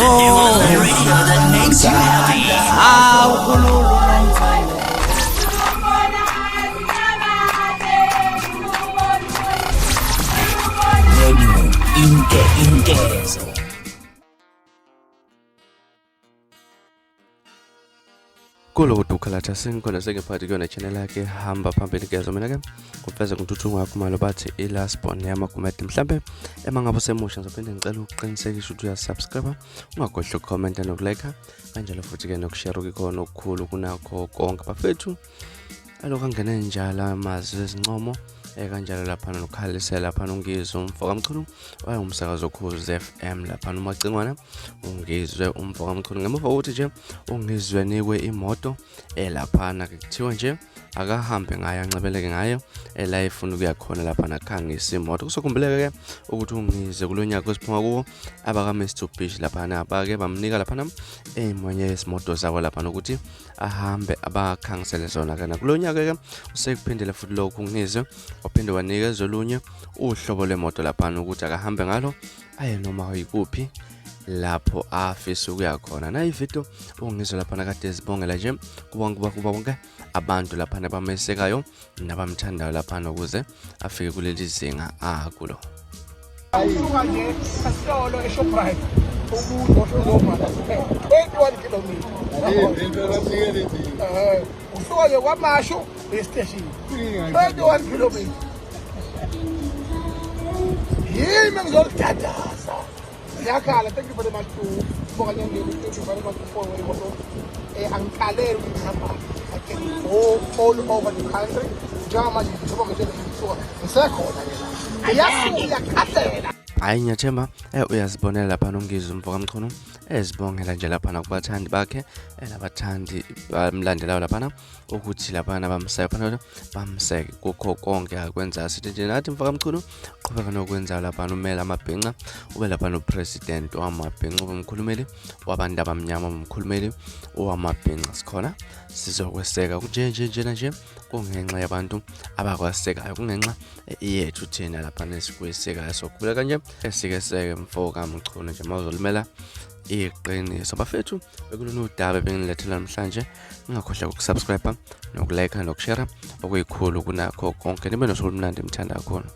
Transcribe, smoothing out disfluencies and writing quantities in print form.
Radio that makes you happy. Inkezo. Kulo dukhalatha singikhona sengiphathi kuyona channel yakhe hamba phambili kezo mina ke kufeza kuntuthunga wakho malo bathi ilasbon yamakumede mhlambe emangabe semusha ngizophinde ngicela ukuqinisekisa ukuthi uyasubscribe ungakhohlwa ucomment nokulike kanjalo futhi ke nokushare ukikho okukhulu kunakho konke bafethu alokho angene njalo amazwi ezincomo kanjalo lapha nokhalisela lapha ungizwe umfoka mchunu wayengumsakazo Ukhozi FM lapha umacingwana ungizwe umfoka mchunu ngemuva ukuthi nje ungizwe nikwe imoto lapha kuthiwa nje akahambe ngayo ancebeleke ngayo la ifuna ukuya khona lapha nakhangisa imoto kusokhumbuleke ke ukuthi ungize kulonyaka osiphuma kuwo abaka Mr Beach lapha abake bamnika lapha emonye yesimoto zabo lapha nokuthi ahambe abakhangisele zona kana kulonyaka ke usekuphindele futhi lokhu ungizwe waphinde wanikeza olunye uhlobo lwemoto lapha ukuthi akahambe ngalo aye noma yikuphi lapho afisa ukuya khona na ivideo ungizwe lapha nakade ezibongela nje kuba bonke abantu lapha nabamesekayo nabamthandayo lapha ukuze afike kuleli zinga akulo ayuka nje asitolo eShoprite umuntu ngoma 21 km usuka nje kwamashu estation 21 km yimi ngizolidadaza yakhala. Thank you very much to Bonganya Ngeli. Thank you very much for angikhalele ukuhamba. I can go all over the country. Jama ngithokoze nje ngisuka ngisekhona ke la ayasiyakhathela. Hayi ngiyathemba uyazibonela lapha nongizwe umfoka mchunu ezibongela nje lapha nakubathandi bakhe nabathandi bamlandelayo lapha ukuthi lapha bamseka bamseke kukho konke akwenza sithi nje nathi mfoka mchunu qhubeka nokwenza lapha umela wamaBhinca ube lapha noPresident wamaBhinca umkhulumeli wabantu abamnyama umkhulumeli wamaBhinca sikhona sizokweseka nje kungenxa yabantu abakwasekayo kungenxa yethu thina lapha nesikweseka sokubula kanje esikeseke mfoka mchunu nje mawuzolimela iqiniso bafethu bekulona udaba bengilethela namhlanje ngingakhohlwa ukusubscribe nokulike nokushare okuyikhulu kunakho konke nibe nosuku omnandi emthanda kakhulu.